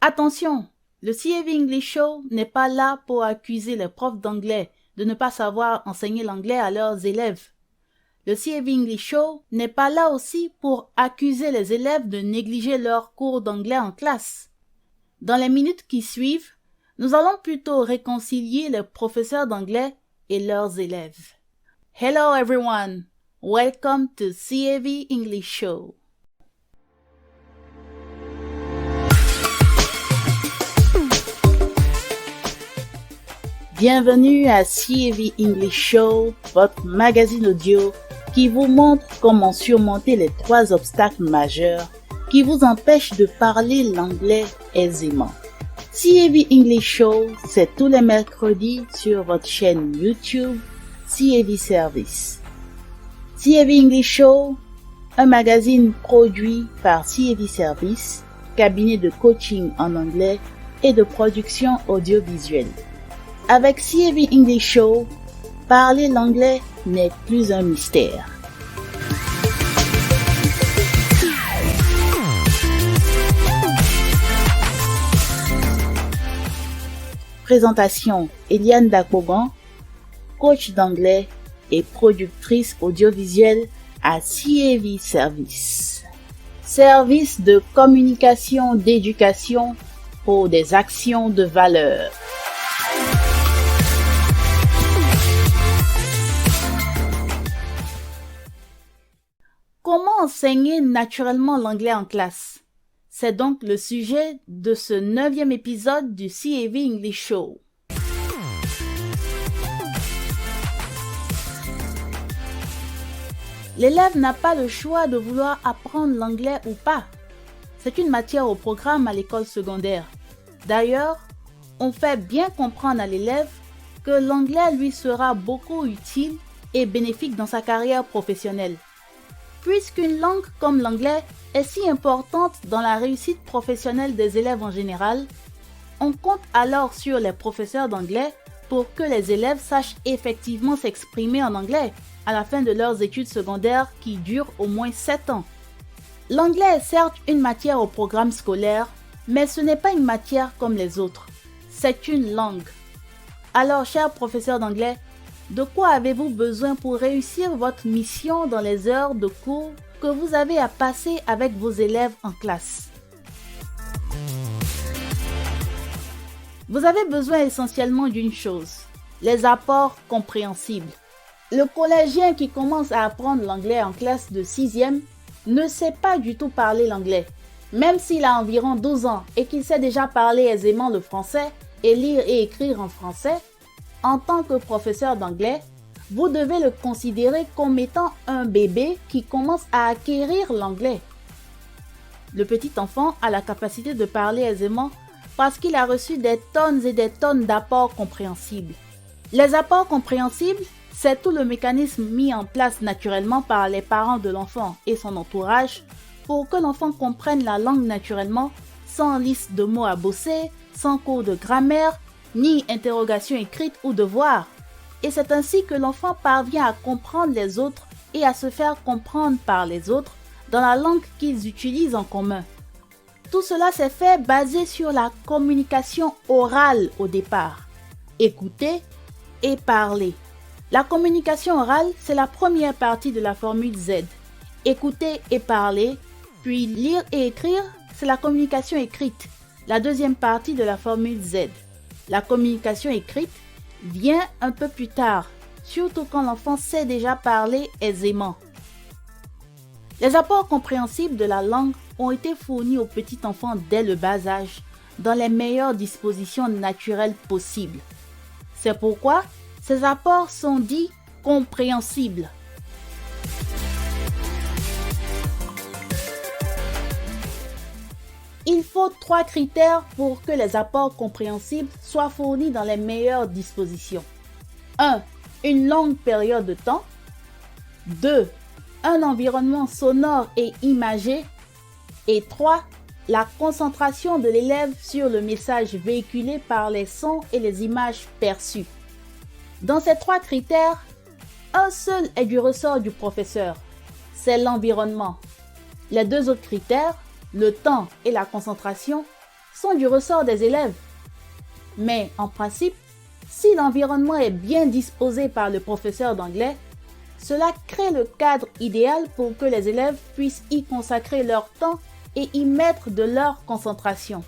Attention, le CAV English Show n'est pas là pour accuser les profs d'anglais de ne pas savoir enseigner l'anglais à leurs élèves. Le CAV English Show n'est pas là aussi pour accuser les élèves de négliger leurs cours d'anglais en classe. Dans les minutes qui suivent, nous allons plutôt réconcilier les professeurs d'anglais et leurs élèves. Hello everyone, welcome to CAV English Show. Bienvenue à CAV English Show, votre magazine audio qui vous montre comment surmonter les 3 obstacles majeurs qui vous empêchent de parler l'anglais aisément. CAV English Show, c'est tous les mercredis sur votre chaîne YouTube CAV Service. CAV English Show, un magazine produit par CAV Service, cabinet de coaching en anglais et de production audiovisuelle. Avec CAV English Show, parler l'anglais n'est plus un mystère. Présentation: Eliane Dakbogan, coach d'anglais et productrice audiovisuelle à CAV Service. Service de communication d'éducation pour des actions de valeur. Comment enseigner naturellement l'anglais en classe? C'est donc le sujet de ce 9e épisode du CAV English Show. L'élève n'a pas le choix de vouloir apprendre l'anglais ou pas. C'est une matière au programme à l'école secondaire. D'ailleurs, on fait bien comprendre à l'élève que l'anglais lui sera beaucoup utile et bénéfique dans sa carrière professionnelle. Puisqu'une langue comme l'anglais est si importante dans la réussite professionnelle des élèves en général, on compte alors sur les professeurs d'anglais pour que les élèves sachent effectivement s'exprimer en anglais à la fin de leurs études secondaires qui durent au moins 7 ans. L'anglais est certes une matière au programme scolaire, mais ce n'est pas une matière comme les autres. C'est une langue. Alors, chers professeurs d'anglais, de quoi avez-vous besoin pour réussir votre mission dans les heures de cours que vous avez à passer avec vos élèves en classe? Vous avez besoin essentiellement d'une chose, les apports compréhensibles. Le collégien qui commence à apprendre l'anglais en classe de 6e ne sait pas du tout parler l'anglais. Même s'il a environ 12 ans et qu'il sait déjà parler aisément le français et lire et écrire en français, en tant que professeur d'anglais, vous devez le considérer comme étant un bébé qui commence à acquérir l'anglais. Le petit enfant a la capacité de parler aisément parce qu'il a reçu des tonnes et des tonnes d'apports compréhensibles. Les apports compréhensibles, c'est tout le mécanisme mis en place naturellement par les parents de l'enfant et son entourage pour que l'enfant comprenne la langue naturellement, sans liste de mots à bosser, sans cours de grammaire, ni interrogation écrite ou devoir. Et c'est ainsi que l'enfant parvient à comprendre les autres et à se faire comprendre par les autres dans la langue qu'ils utilisent en commun. Tout cela s'est fait basé sur la communication orale au départ. Écouter et parler. La communication orale, c'est la première partie de la formule Z. Écouter et parler, puis lire et écrire, c'est la communication écrite, la deuxième partie de la formule Z. La communication écrite vient un peu plus tard, surtout quand l'enfant sait déjà parler aisément. Les apports compréhensibles de la langue ont été fournis aux petits enfants dès le bas âge, dans les meilleures dispositions naturelles possibles. C'est pourquoi ces apports sont dits compréhensibles. Il faut 3 critères pour que les apports compréhensibles soient fournis dans les meilleures dispositions. 1. Une longue période de temps. 2. Un environnement sonore et imagé. Et 3. La concentration de l'élève sur le message véhiculé par les sons et les images perçues. Dans ces 3 critères, un seul est du ressort du professeur, c'est l'environnement. Les 2 autres critères, le temps et la concentration, sont du ressort des élèves. Mais en principe, si l'environnement est bien disposé par le professeur d'anglais, cela crée le cadre idéal pour que les élèves puissent y consacrer leur temps et y mettre de leur concentration.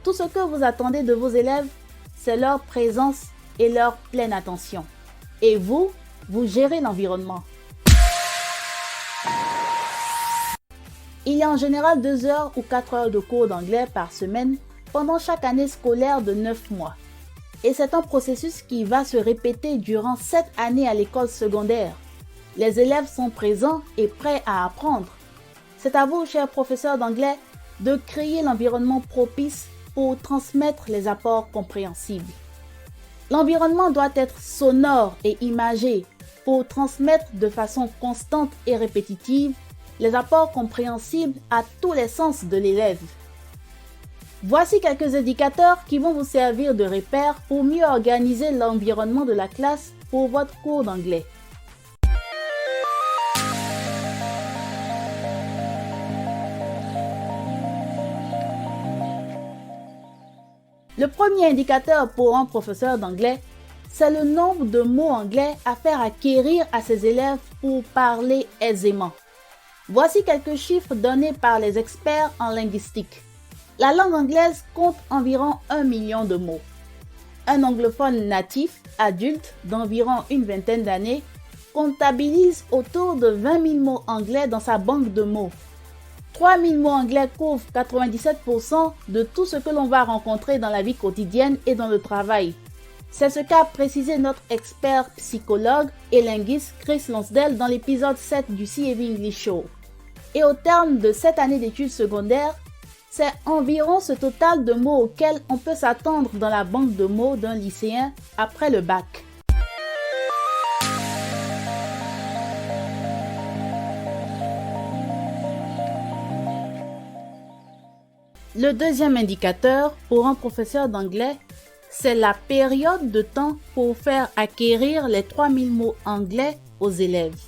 Tout ce que vous attendez de vos élèves, c'est leur présence et leur pleine attention. Et vous gérez l'environnement. Il y a en général 2 heures ou 4 heures de cours d'anglais par semaine pendant chaque année scolaire de 9 mois. Et c'est un processus qui va se répéter durant 7 années à l'école secondaire. Les élèves sont présents et prêts à apprendre. C'est à vous, chers professeurs d'anglais, de créer l'environnement propice pour transmettre les apports compréhensibles. L'environnement doit être sonore et imagé pour transmettre de façon constante et répétitive les apports compréhensibles à tous les sens de l'élève. Voici quelques indicateurs qui vont vous servir de repères pour mieux organiser l'environnement de la classe pour votre cours d'anglais. Le premier indicateur pour un professeur d'anglais, c'est le nombre de mots anglais à faire acquérir à ses élèves pour parler aisément. Voici quelques chiffres donnés par les experts en linguistique. La langue anglaise compte environ 1 million de mots. Un anglophone natif, adulte, d'environ une vingtaine d'années, comptabilise autour de 20 000 mots anglais dans sa banque de mots. 3 000 mots anglais couvrent 97% de tout ce que l'on va rencontrer dans la vie quotidienne et dans le travail. C'est ce qu'a précisé notre expert psychologue et linguiste Chris Lonsdale dans l'épisode 7 du CAV English Show. Et au terme de 7 années d'études secondaires, c'est environ ce total de mots auquel on peut s'attendre dans la banque de mots d'un lycéen après le bac. Le deuxième indicateur pour un professeur d'anglais, c'est la période de temps pour faire acquérir les 3000 mots anglais aux élèves.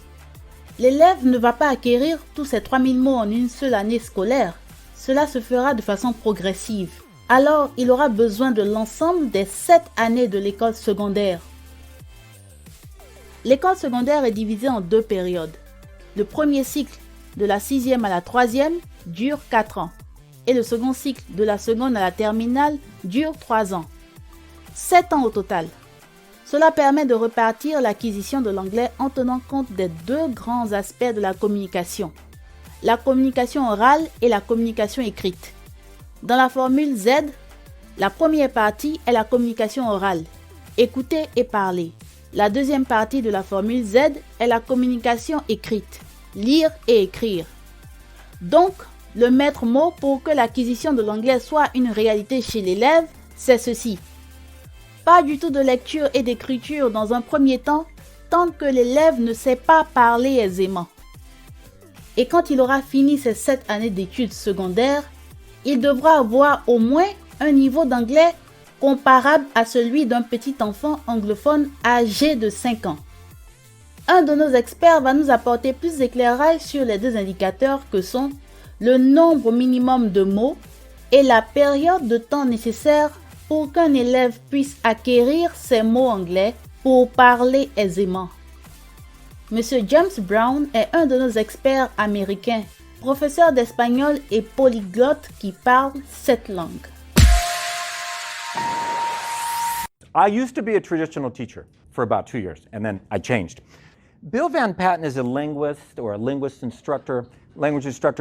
L'élève ne va pas acquérir tous ces 3000 mots en une seule année scolaire. Cela se fera de façon progressive. Alors, il aura besoin de l'ensemble des 7 années de l'école secondaire. L'école secondaire est divisée en 2 périodes. Le premier cycle, de la 6e à la 3e, dure 4 ans. Et le second cycle, de la seconde à la terminale, dure 3 ans. 7 ans au total. Cela permet de repartir l'acquisition de l'anglais en tenant compte des 2 grands aspects de la communication. La communication orale et la communication écrite. Dans la formule Z, la première partie est la communication orale, écouter et parler. La deuxième partie de la formule Z est la communication écrite, lire et écrire. Donc, le maître mot pour que l'acquisition de l'anglais soit une réalité chez l'élève, c'est ceci. Pas du tout de lecture et d'écriture dans un premier temps, tant que l'élève ne sait pas parler aisément. Et quand il aura fini ses 7 années d'études secondaires, il devra avoir au moins un niveau d'anglais comparable à celui d'un petit enfant anglophone âgé de 5 ans. Un de nos experts va nous apporter plus d'éclairage sur les 2 indicateurs que sont le nombre minimum de mots et la période de temps nécessaire pour qu'un élève puisse acquérir ces mots anglais pour parler aisément. Monsieur James Brown est un de nos experts américains, professeur d'espagnol et polyglotte qui parle 7 langues. I used to be a traditional teacher for about 2 years, and then I changed. Bill Van Patten is a linguist or a language instructor.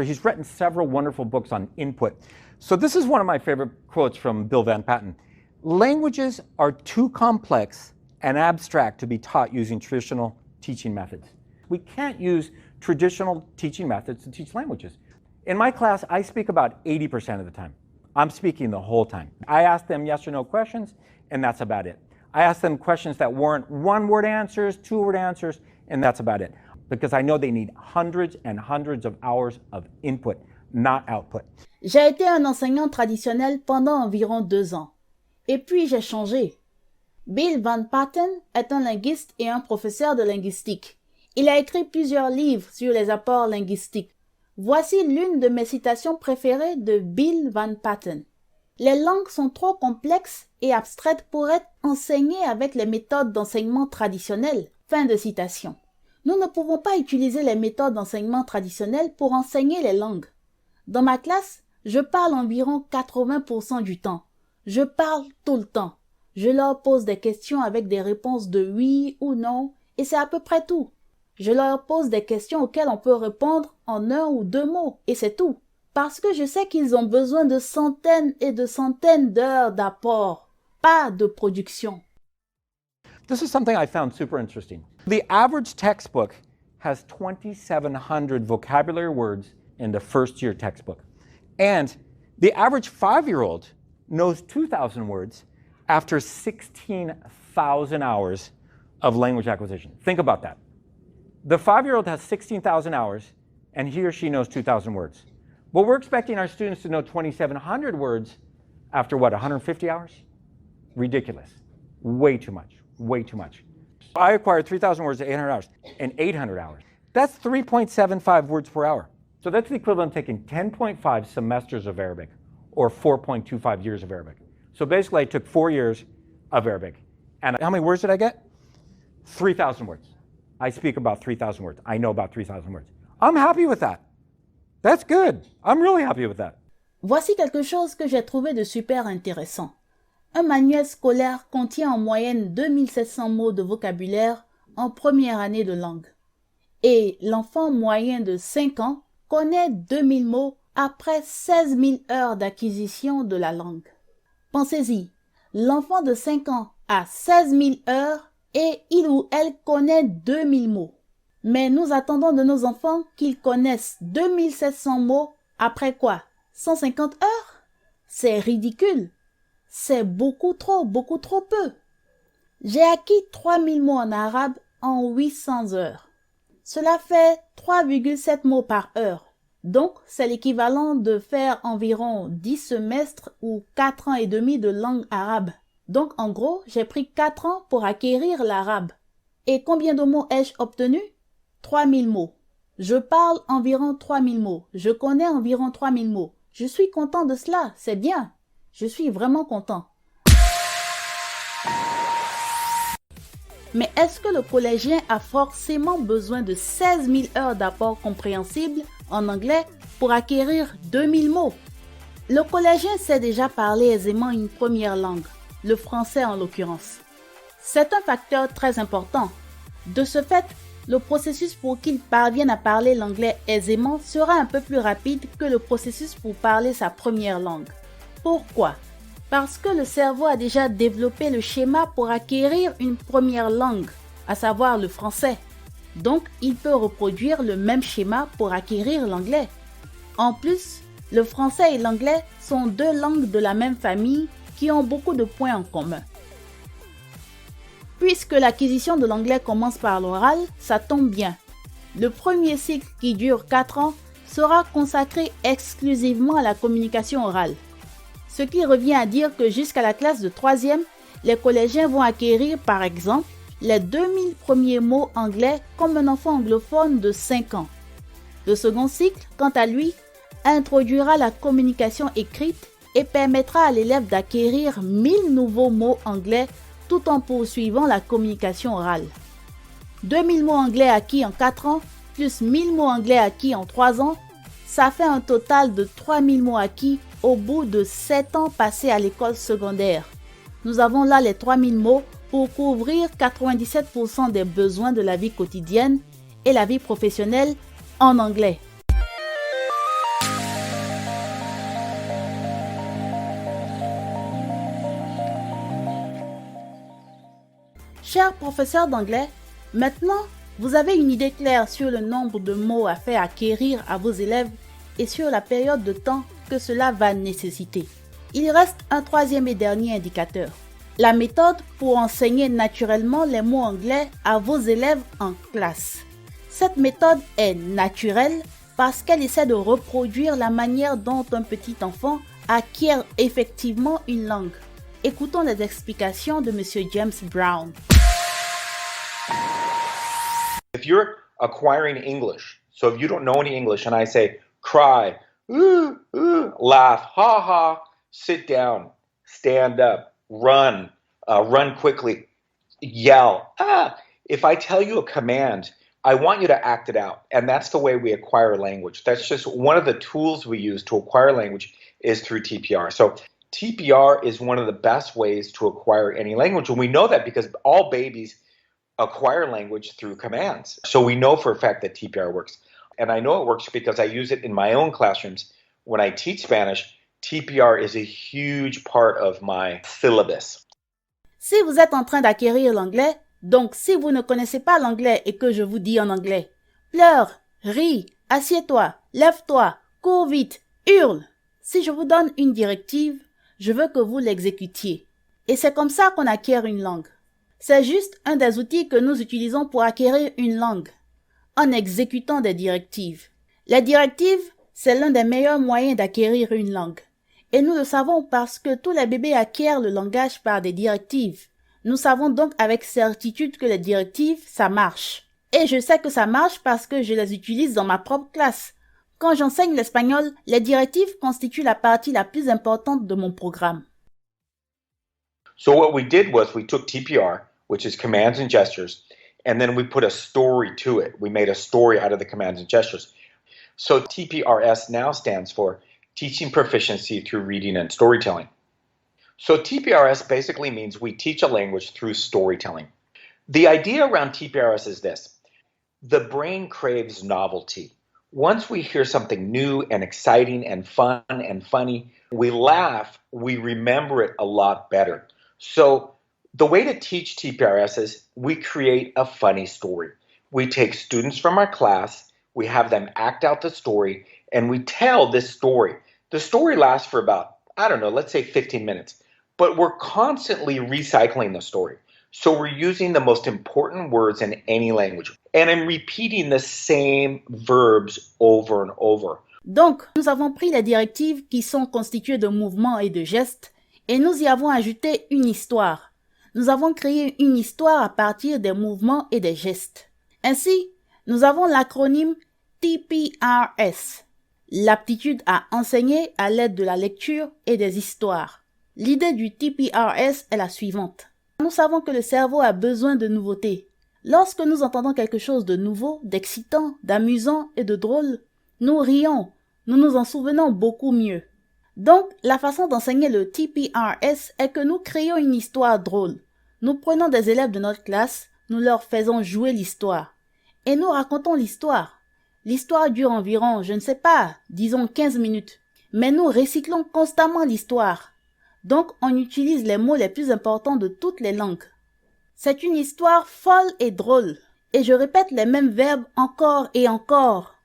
He's written several wonderful books on input. So this is one of my favorite quotes from Bill Van Patten. Languages are too complex and abstract to be taught using traditional teaching methods. We can't use traditional teaching methods to teach languages. In my class, I speak about 80% of the time. I'm speaking the whole time. I ask them yes or no questions, and that's about it. I ask them questions that weren't 1-word answers, 2-word answers, and that's about it. Because I know they need hundreds and hundreds of hours of input, not output. J'ai été un enseignant traditionnel pendant environ 2 ans. Et puis j'ai changé. Bill Van Patten est un linguiste et un professeur de linguistique. Il a écrit plusieurs livres sur les apports linguistiques. Voici l'une de mes citations préférées de Bill Van Patten. Les langues sont trop complexes et abstraites pour être enseignées avec les méthodes d'enseignement traditionnelles. Fin de citation. Nous ne pouvons pas utiliser les méthodes d'enseignement traditionnelles pour enseigner les langues. Dans ma classe, je parle environ 80% du temps. Je parle tout le temps. Je leur pose des questions avec des réponses de oui ou non, et c'est à peu près tout. Je leur pose des questions auxquelles on peut répondre en 1 ou 2 mots, et c'est tout. Parce que je sais qu'ils ont besoin de centaines et de centaines d'heures d'apport, pas de production. This is something I found super interesting. The average textbook has 2,700 vocabulary words in the first-year textbook. And the average 5-year-old knows 2,000 words after 16,000 hours of language acquisition. Think about that. The 5-year-old has 16,000 hours, and he or she knows 2,000 words. But we're expecting our students to know 2,700 words after what, 150 hours? Ridiculous. Way too much. Way too much. I acquired 3,000 words in 800 hours. In 800 hours. That's 3.75 words per hour. So that's the equivalent of taking 10.5 semesters of Arabic, or 4.25 years of Arabic. So basically I took 4 years of Arabic. And how many words did I get? 3,000 words. I speak about 3,000 words. I know about 3,000 words. I'm happy with that. That's good. I'm really happy with that. Voici quelque chose que j'ai trouvé de super intéressant. Un manuel scolaire contient en moyenne 2700 mots de vocabulaire en première année de langue. Et l'enfant moyen de 5 ans connaît 2000 mots après 16 000 heures d'acquisition de la langue. Pensez-y, l'enfant de 5 ans a 16 000 heures et il ou elle connaît 2000 mots. Mais nous attendons de nos enfants qu'ils connaissent 2700 mots après quoi? 150 heures? C'est ridicule. C'est beaucoup trop peu. J'ai acquis 3000 mots en arabe en 800 heures. Cela fait 3,7 mots par heure. Donc, c'est l'équivalent de faire environ 10 semestres ou 4 ans et demi de langue arabe. Donc, en gros, j'ai pris 4 ans pour acquérir l'arabe. Et combien de mots ai-je obtenu? 3000 mots. Je parle environ 3000 mots. Je connais environ 3000 mots. Je suis content de cela, c'est bien. Je suis vraiment content. Mais est-ce que le collégien a forcément besoin de 16 000 heures d'apport compréhensible en anglais pour acquérir 2000 mots? Le collégien sait déjà parler aisément une première langue, le français en l'occurrence. C'est un facteur très important. De ce fait, le processus pour qu'il parvienne à parler l'anglais aisément sera un peu plus rapide que le processus pour parler sa première langue. Pourquoi? Parce que le cerveau a déjà développé le schéma pour acquérir une première langue, à savoir le français. Donc, il peut reproduire le même schéma pour acquérir l'anglais. En plus, le français et l'anglais sont 2 langues de la même famille qui ont beaucoup de points en commun. Puisque l'acquisition de l'anglais commence par l'oral, ça tombe bien. Le premier cycle qui dure 4 ans sera consacré exclusivement à la communication orale. Ce qui revient à dire que jusqu'à la classe de 3e, les collégiens vont acquérir par exemple les 2000 premiers mots anglais comme un enfant anglophone de 5 ans. Le second cycle, quant à lui, introduira la communication écrite et permettra à l'élève d'acquérir 1000 nouveaux mots anglais tout en poursuivant la communication orale. 2000 mots anglais acquis en 4 ans plus 1000 mots anglais acquis en 3 ans, ça fait un total de 3000 mots acquis au bout de 7 ans passés à l'école secondaire. Nous avons là les 3000 mots pour couvrir 97% des besoins de la vie quotidienne et la vie professionnelle en anglais. Chers professeurs d'anglais, maintenant, vous avez une idée claire sur le nombre de mots à faire acquérir à vos élèves et sur la période de temps que cela va nécessiter. Il reste un 3e et dernier indicateur. La méthode pour enseigner naturellement les mots anglais à vos élèves en classe. Cette méthode est naturelle parce qu'elle essaie de reproduire la manière dont un petit enfant acquiert effectivement une langue. Écoutons les explications de M. James Brown. If you're acquiring English, so if you don't know any English and I say cry, ooh, ooh, laugh, ha ha, sit down, stand up, run, run quickly, yell. If I tell you a command, I want you to act it out. And that's the way we acquire language. That's just one of the tools we use to acquire language is through TPR. So TPR is one of the best ways to acquire any language. And we know that because all babies acquire language through commands. So we know for a fact that TPR works. And I know it works because I use it in my own classrooms. When I teach Spanish, TPR is a huge part of my syllabus. Si vous êtes en train d'acquérir l'anglais, donc si vous ne connaissez pas l'anglais et que je vous dis en anglais, pleure, ris, assieds-toi, lève-toi, cours vite, hurle. Si je vous donne une directive, je veux que vous l'exécutiez. Et c'est comme ça qu'on acquiert une langue. C'est juste un des outils que nous utilisons pour acquérir une langue, en exécutant des directives. Les directives, c'est l'un des meilleurs moyens d'acquérir une langue. Et nous le savons parce que tous les bébés acquièrent le langage par des directives. Nous savons donc avec certitude que les directives, ça marche. Et je sais que ça marche parce que je les utilise dans ma propre classe. Quand j'enseigne l'espagnol, les directives constituent la partie la plus importante de mon programme. So what we did was we took TPR, which is commands and gestures, and then we put a story to it. We made a story out of the commands and gestures. So TPRS now stands for Teaching Proficiency Through Reading and Storytelling. So TPRS basically means we teach a language through storytelling. The idea around TPRS is this. The brain craves novelty. Once we hear something new and exciting and fun and funny, we laugh, we remember it a lot better. So the way to teach TPRS is we create a funny story. We take students from our class, we have them act out the story, and we tell this story. The story lasts for about, let's say 15 minutes. But we're constantly recycling the story. So we're using the most important words in any language. And I'm repeating the same verbs over and over. Donc, nous avons pris les directives qui sont constituées de mouvements et de gestes et nous y avons ajouté une histoire. Nous avons créé une histoire à partir des mouvements et des gestes. Ainsi, nous avons l'acronyme TPRS, l'aptitude à enseigner à l'aide de la lecture et des histoires. L'idée du TPRS est la suivante. Nous savons que le cerveau a besoin de nouveautés. Lorsque nous entendons quelque chose de nouveau, d'excitant, d'amusant et de drôle, nous rions, nous nous en souvenons beaucoup mieux. Donc, la façon d'enseigner le TPRS est que nous créons une histoire drôle. Nous prenons des élèves de notre classe, nous leur faisons jouer l'histoire. Et nous racontons l'histoire. L'histoire dure environ, disons 15 minutes. Mais nous recyclons constamment l'histoire. Donc, on utilise les mots les plus importants de toutes les langues. C'est une histoire folle et drôle. Et je répète les mêmes verbes encore et encore.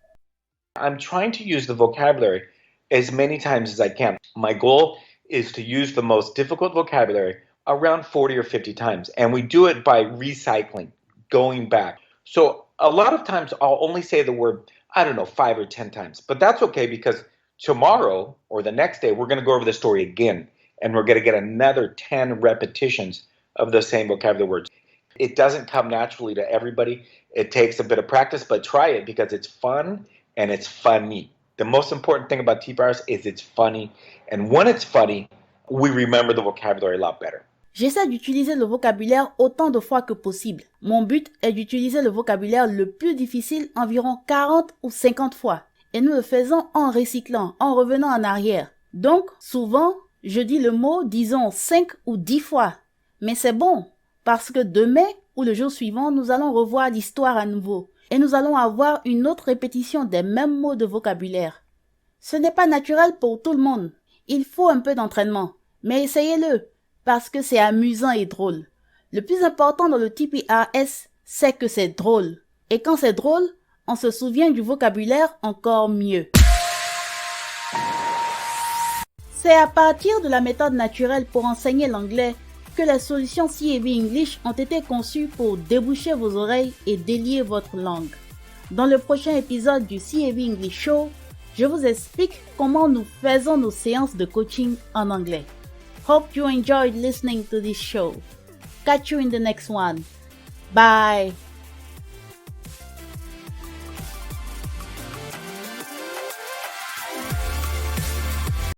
I'm trying to use the vocabulary as many times as I can. My goal is to use the most difficult vocabulary around 40 or 50 times. And we do it by recycling, going back. So a lot of times I'll only say the word, 5 or 10 times. But that's okay because tomorrow or the next day, we're going to go over the story again. And we're going to get another 10 repetitions of the same vocabulary words. It doesn't come naturally to everybody. It takes a bit of practice, but try it because it's fun and it's funny. The most important thing about TPRS is it's funny. And when it's funny, we remember the vocabulary a lot better. J'essaie d'utiliser le vocabulaire autant de fois que possible. Mon but est d'utiliser le vocabulaire le plus difficile environ 40 ou 50 fois. Et nous le faisons en recyclant, en revenant en arrière. Donc, souvent, je dis le mot, disons, 5 ou 10 fois. Mais c'est bon, parce que demain ou le jour suivant, nous allons revoir l'histoire à nouveau. Et nous allons avoir une autre répétition des mêmes mots de vocabulaire. Ce n'est pas naturel pour tout le monde. Il faut un peu d'entraînement. Mais essayez-le, parce que c'est amusant et drôle. Le plus important dans le TPRS, c'est que c'est drôle. Et quand c'est drôle, on se souvient du vocabulaire encore mieux. C'est à partir de la méthode naturelle pour enseigner l'anglais que les solutions CAV English ont été conçues pour déboucher vos oreilles et délier votre langue. Dans le prochain épisode du CAV English Show, je vous explique comment nous faisons nos séances de coaching en anglais. Hope you enjoyed listening to this show. Catch you in the next one. Bye!